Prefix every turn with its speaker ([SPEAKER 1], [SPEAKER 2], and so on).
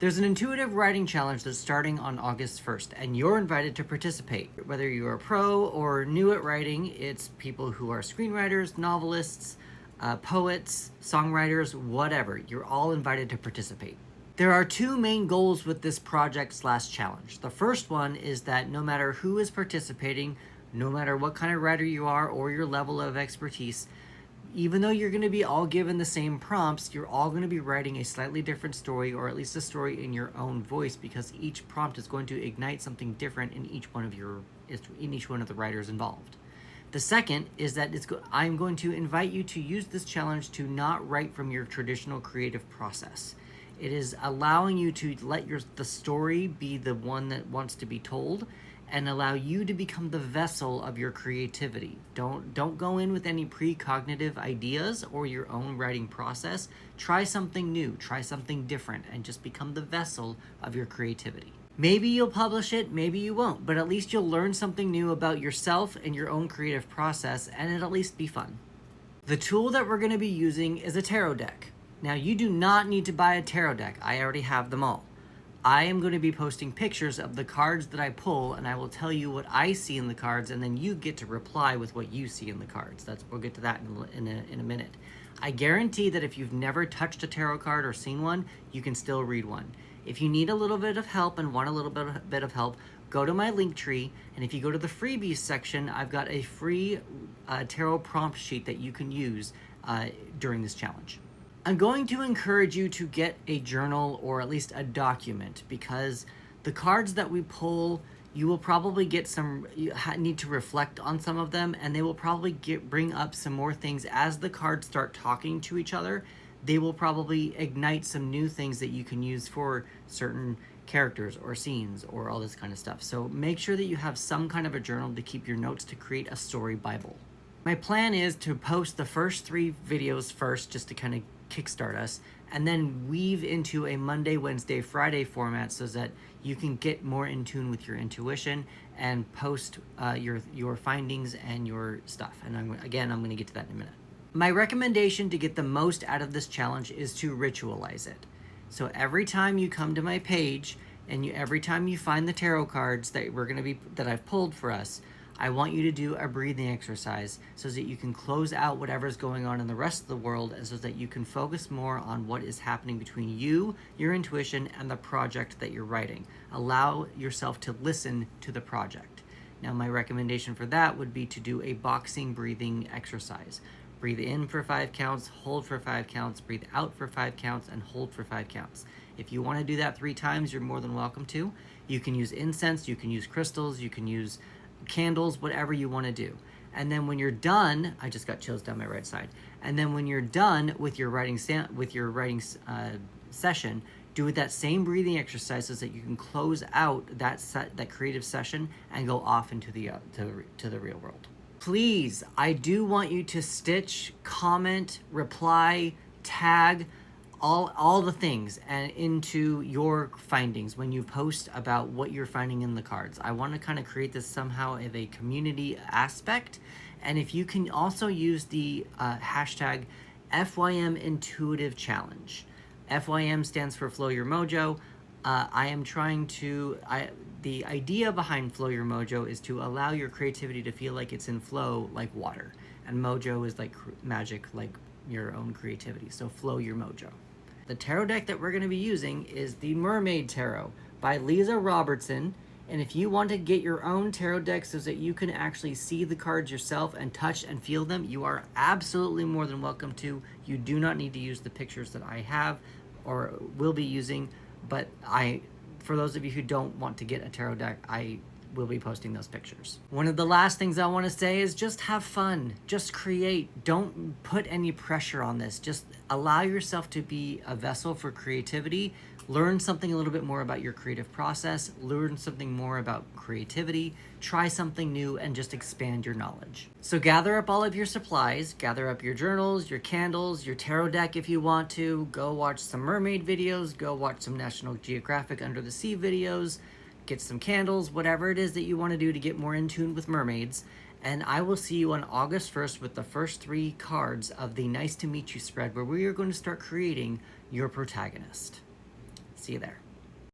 [SPEAKER 1] There's an intuitive writing challenge that's starting on August 1st, and you're invited to participate. Whether you're a pro or new at writing, it's people who are screenwriters, novelists, poets, songwriters, whatever. You're all invited to participate. There are two main goals with this project/challenge. The first one is that no matter who is participating, no matter what kind of writer you are or your level of expertise, even though you're going to be all given the same prompts, you're all going to be writing a slightly different story, or at least a story in your own voice, because each prompt is going to ignite something different in each one of the writers involved. The second is that I'm going to invite you to use this challenge to not write from your traditional creative process. It is allowing you to let the story be the one that wants to be told, and allow you to become the vessel of your creativity. Don't go in with any precognitive ideas or your own writing process. Try something new, try something different, and just become the vessel of your creativity. Maybe you'll publish it, maybe you won't, but at least you'll learn something new about yourself and your own creative process, and it'll at least be fun. The tool that we're going to be using is a tarot deck. Now, you do not need to buy a tarot deck. I already have them all. I am going to be posting pictures of the cards that I pull, and I will tell you what I see in the cards, and then you get to reply with what you see in the cards. We'll get to that in a minute. I guarantee that if you've never touched a tarot card or seen one, you can still read one. If you need a little bit of help and want a little bit of help, go to my link tree, and if you go to the freebies section, I've got a free tarot prompt sheet that you can use during this challenge. I'm going to encourage you to get a journal, or at least a document, because the cards that we pull, you will probably need to reflect on some of them, and they will probably bring up some more things as the cards start talking to each other. They will probably ignite some new things that you can use for certain characters or scenes or all this kind of stuff. So make sure that you have some kind of a journal to keep your notes, to create a story Bible. My plan is to post the first 3 videos first, just to kind of kickstart us, and then weave into a Monday, Wednesday, Friday format so that you can get more in tune with your intuition and post your findings and your stuff. And I'm going to get to that in a minute. My recommendation to get the most out of this challenge is to ritualize it. So every time you come to my page, and every time you find the tarot cards that I've pulled for us, I want you to do a breathing exercise so that you can close out whatever's going on in the rest of the world, and so that you can focus more on what is happening between you, your intuition, and the project that you're writing. Allow yourself to listen to the project. Now, my recommendation for that would be to do a boxing breathing exercise. Breathe in for 5 counts, hold for 5 counts, breathe out for 5 counts, and hold for 5 counts. If you want to do that 3 times, you're more than welcome to. You can use incense, you can use crystals, you can use candles, whatever you want to do. And then when you're done, I just got chills down my right side. And then when you're done with your writing session, do that same breathing exercise so that you can close out that creative session and go off into the real world. Please, I do want you to stitch, comment, reply, tag, all the things and into your findings when you post about what you're finding in the cards. I want to kind of create this somehow of a community aspect. And if you can also use the hashtag FYM Intuitive Challenge. FYM stands for Flow Your Mojo. The idea behind Flow Your Mojo is to allow your creativity to feel like it's in flow, like water. And mojo is like magic, like your own creativity. So flow your mojo. The tarot deck that we're going to be using is the Mermaid Tarot by Lisa Robertson. And if you want to get your own tarot deck so that you can actually see the cards yourself and touch and feel them, you are absolutely more than welcome to. You do not need to use the pictures that I have or will be using, but for those of you who don't want to get a tarot deck, I will be posting those pictures. One of the last things I want to say is just have fun. Just create. Don't put any pressure on this. Just allow yourself to be a vessel for creativity. Learn something a little bit more about your creative process. Learn something more about creativity. Try something new and just expand your knowledge. So gather up all of your supplies. Gather up your journals, your candles, your tarot deck if you want to. Go watch some mermaid videos. Go watch some National Geographic Under the Sea videos. Get some candles, whatever it is that you want to do to get more in tune with mermaids. And I will see you on August 1st with the first 3 cards of the Nice to Meet You spread, where we are going to start creating your protagonist. See you there.